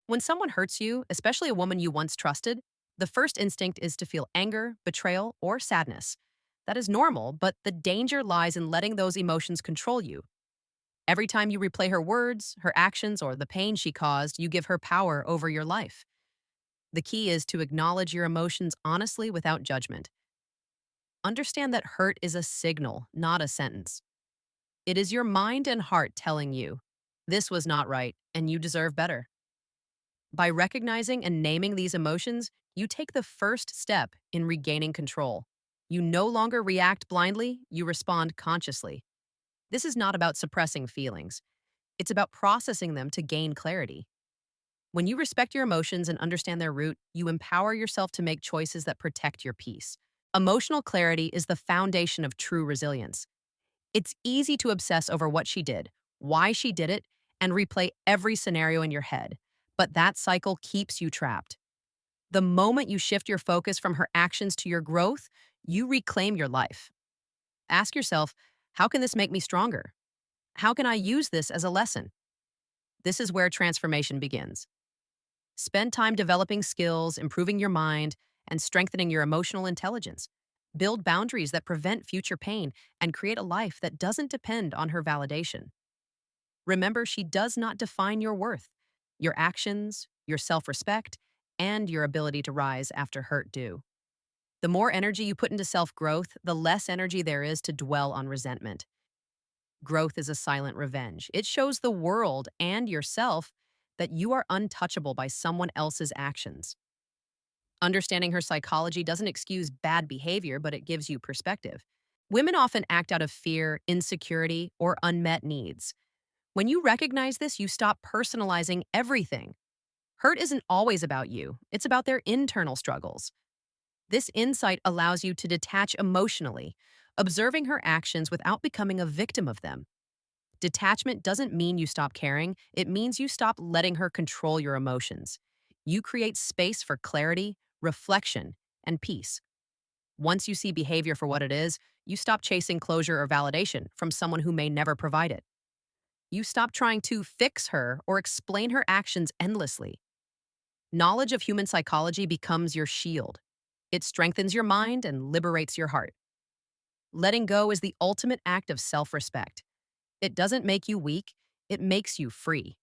When someone hurts you, especially a woman you once trusted, the first instinct is to feel anger, betrayal, or sadness. That is normal, but the danger lies in letting those emotions control you. Every time you replay her words, her actions, or the pain she caused, you give her power over your life. The key is to acknowledge your emotions honestly without judgment. Understand that hurt is a signal, not a sentence. It is your mind and heart telling you, this was not right, and you deserve better. By recognizing and naming these emotions, you take the first step in regaining control. You no longer react blindly, you respond consciously. This is not about suppressing feelings, it's about processing them to gain clarity. When you respect your emotions and understand their root, you empower yourself to make choices that protect your peace. Emotional clarity is the foundation of true resilience. It's easy to obsess over what she did, why she did it, and replay every scenario in your head. But that cycle keeps you trapped. The moment you shift your focus from her actions to your growth, you reclaim your life. Ask yourself, how can this make me stronger? How can I use this as a lesson? This is where transformation begins. Spend time developing skills, improving your mind, and strengthening your emotional intelligence. Build boundaries that prevent future pain and create a life that doesn't depend on her validation. Remember, she does not define your worth. Your actions, your self respect, and your ability to rise after hurt do. The more energy you put into self growth, the less energy there is to dwell on resentment. Growth is a silent revenge. It shows the world and yourself that you are untouchable by someone else's actions. Understanding her psychology doesn't excuse bad behavior, but it gives you perspective. Women often act out of fear, insecurity, or unmet needs. When you recognize this, you stop personalizing everything. Hurt isn't always about you, it's about their internal struggles. This insight allows you to detach emotionally, observing her actions without becoming a victim of them. Detachment doesn't mean you stop caring, it means you stop letting her control your emotions. You create space for clarity, reflection, and peace. Once you see behavior for what it is, you stop chasing closure or validation from someone who may never provide it. You stop trying to fix her or explain her actions endlessly. Knowledge of human psychology becomes your shield. It strengthens your mind and liberates your heart. Letting go is the ultimate act of self respect. It doesn't make you weak, it makes you free.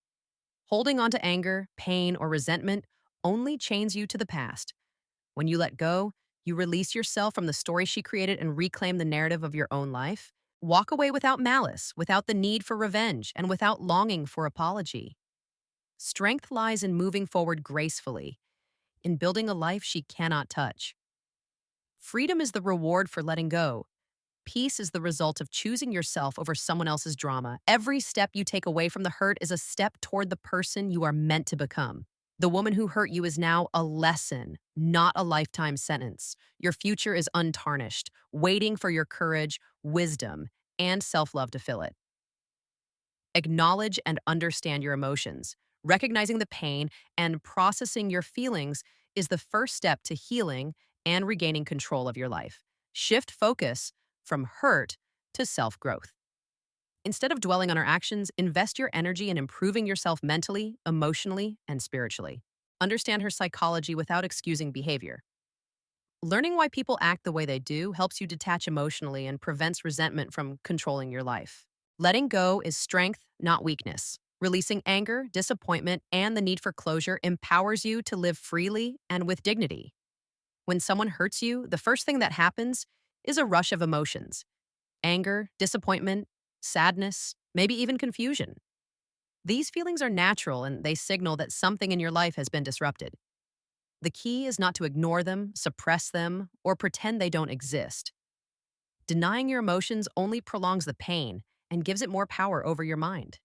Holding on to anger, pain, or resentment only chains you to the past. When you let go, you release yourself from the story she created and reclaim the narrative of your own life. Walk away without malice, without the need for revenge, and without longing for apology. Strength lies in moving forward gracefully, in building a life she cannot touch. Freedom is the reward for letting go. Peace is the result of choosing yourself over someone else's drama. Every step you take away from the hurt is a step toward the person you are meant to become. The woman who hurt you is now a lesson, not a lifetime sentence. Your future is untarnished, waiting for your courage, wisdom, and self love to fill it. Acknowledge and understand your emotions. Recognizing the pain and processing your feelings is the first step to healing and regaining control of your life. Shift focus from hurt to self growth. Instead of dwelling on our actions, invest your energy in improving yourself mentally, emotionally, and spiritually. Understand her psychology without excusing behavior. Learning why people act the way they do helps you detach emotionally and prevents resentment from controlling your life. Letting go is strength, not weakness. Releasing anger, disappointment, and the need for closure empowers you to live freely and with dignity. When someone hurts you, the first thing that happens is a rush of emotions: anger, disappointment, sadness, maybe even confusion. These feelings are natural and they signal that something in your life has been disrupted. The key is not to ignore them, suppress them, or pretend they don't exist. Denying your emotions only prolongs the pain and gives it more power over your mind.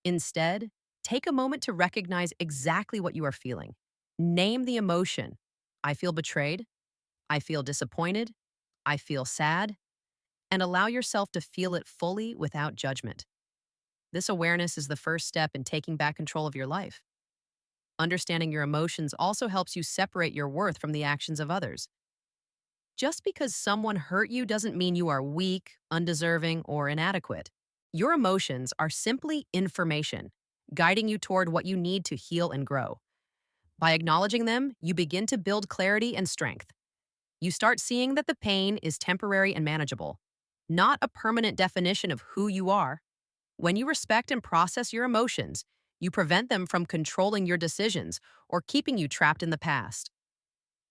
Instead, take a moment to recognize exactly what you are feeling. Name the emotion. I feel betrayed. I feel disappointed. I feel sad. And allow yourself to feel it fully without judgment. This awareness is the first step in taking back control of your life. Understanding your emotions also helps you separate your worth from the actions of others. Just because someone hurt you doesn't mean you are weak, undeserving, or inadequate. Your emotions are simply information, guiding you toward what you need to heal and grow. By acknowledging them, you begin to build clarity and strength. You start seeing that the pain is temporary and manageable, not a permanent definition of who you are. When you respect and process your emotions, you prevent them from controlling your decisions or keeping you trapped in the past.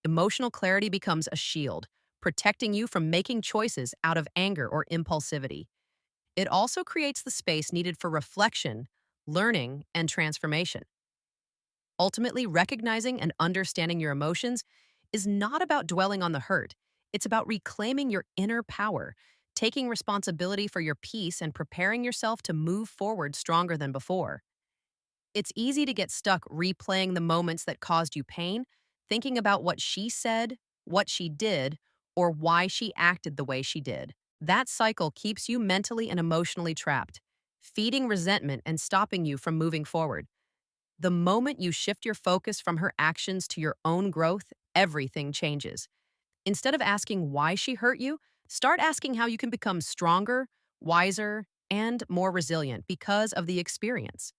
Emotional clarity becomes a shield, protecting you from making choices out of anger or impulsivity. It also creates the space needed for reflection, learning, and transformation. Ultimately, recognizing and understanding your emotions is not about dwelling on the hurt. It's about reclaiming your inner power, taking responsibility for your peace, and preparing yourself to move forward stronger than before. It's easy to get stuck replaying the moments that caused you pain, thinking about what she said, what she did, or why she acted the way she did. That cycle keeps you mentally and emotionally trapped, feeding resentment and stopping you from moving forward. The moment you shift your focus from her actions to your own growth, everything changes. Instead of asking why she hurt you, start asking how you can become stronger, wiser, and more resilient because of the experience.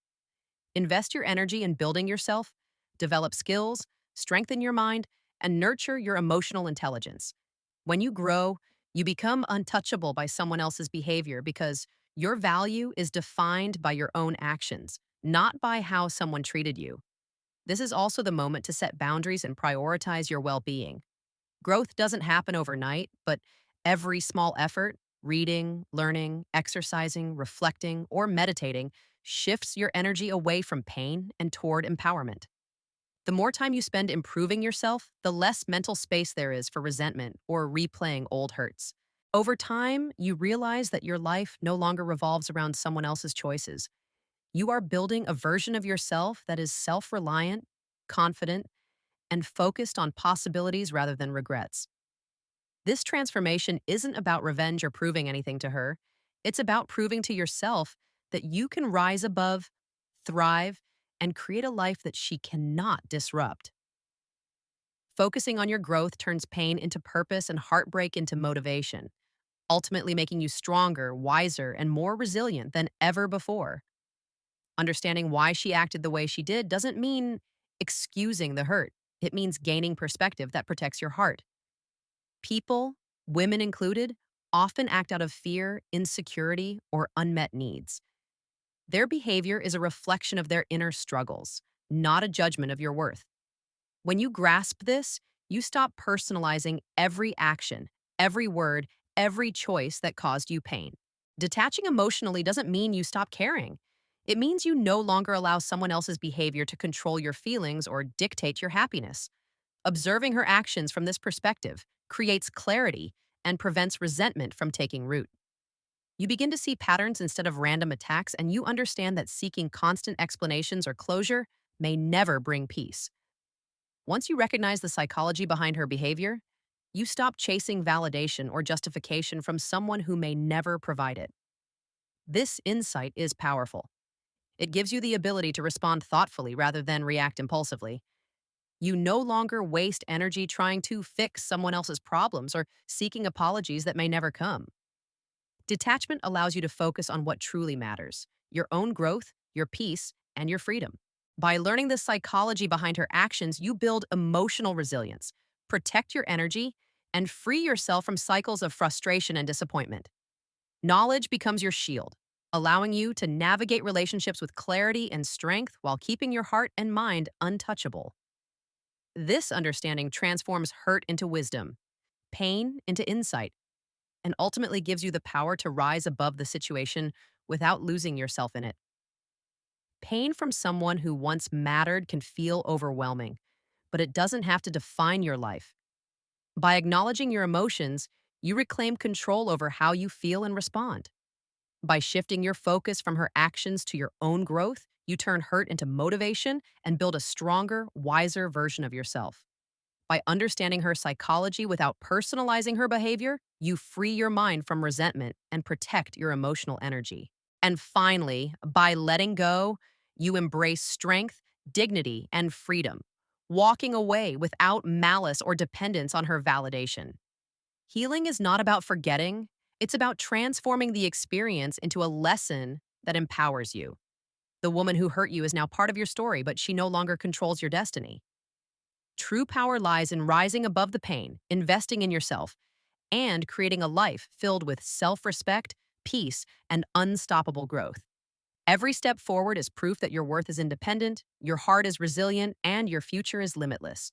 Invest your energy in building yourself, develop skills, strengthen your mind, and nurture your emotional intelligence. When you grow, you become untouchable by someone else's behavior because your value is defined by your own actions, not by how someone treated you. This is also the moment to set boundaries and prioritize your well being. Growth doesn't happen overnight, but every small effort, reading, learning, exercising, reflecting, or meditating, shifts your energy away from pain and toward empowerment. The more time you spend improving yourself, the less mental space there is for resentment or replaying old hurts. Over time, you realize that your life no longer revolves around someone else's choices. You are building a version of yourself that is self reliant, confident, and focused on possibilities rather than regrets. This transformation isn't about revenge or proving anything to her. It's about proving to yourself that you can rise above, thrive, and create a life that she cannot disrupt. Focusing on your growth turns pain into purpose and heartbreak into motivation, ultimately making you stronger, wiser, and more resilient than ever before. Understanding why she acted the way she did doesn't mean excusing the hurt. It means gaining perspective that protects your heart. People, women included, often act out of fear, insecurity, or unmet needs. Their behavior is a reflection of their inner struggles, not a judgment of your worth. When you grasp this, you stop personalizing every action, every word, every choice that caused you pain. Detaching emotionally doesn't mean you stop caring. It means you no longer allow someone else's behavior to control your feelings or dictate your happiness. Observing her actions from this perspective creates clarity and prevents resentment from taking root. You begin to see patterns instead of random attacks, and you understand that seeking constant explanations or closure may never bring peace. Once you recognize the psychology behind her behavior, you stop chasing validation or justification from someone who may never provide it. This insight is powerful. It gives you the ability to respond thoughtfully rather than react impulsively. You no longer waste energy trying to fix someone else's problems or seeking apologies that may never come. Detachment allows you to focus on what truly matters: your own growth, your peace, and your freedom. By learning the psychology behind her actions, you build emotional resilience, protect your energy, and free yourself from cycles of frustration and disappointment. Knowledge becomes your shield, allowing you to navigate relationships with clarity and strength while keeping your heart and mind untouchable. This understanding transforms hurt into wisdom, pain into insight, and ultimately gives you the power to rise above the situation without losing yourself in it. Pain from someone who once mattered can feel overwhelming, but it doesn't have to define your life. By acknowledging your emotions, you reclaim control over how you feel and respond. By shifting your focus from her actions to your own growth, you turn hurt into motivation and build a stronger, wiser version of yourself. By understanding her psychology without personalizing her behavior, you free your mind from resentment and protect your emotional energy. And finally, by letting go, you embrace strength, dignity, and freedom, walking away without malice or dependence on her validation. Healing is not about forgetting, it's about transforming the experience into a lesson that empowers you. The woman who hurt you is now part of your story, but she no longer controls your destiny. True power lies in rising above the pain, investing in yourself, and creating a life filled with self respect, peace, and unstoppable growth. Every step forward is proof that your worth is independent, your heart is resilient, and your future is limitless.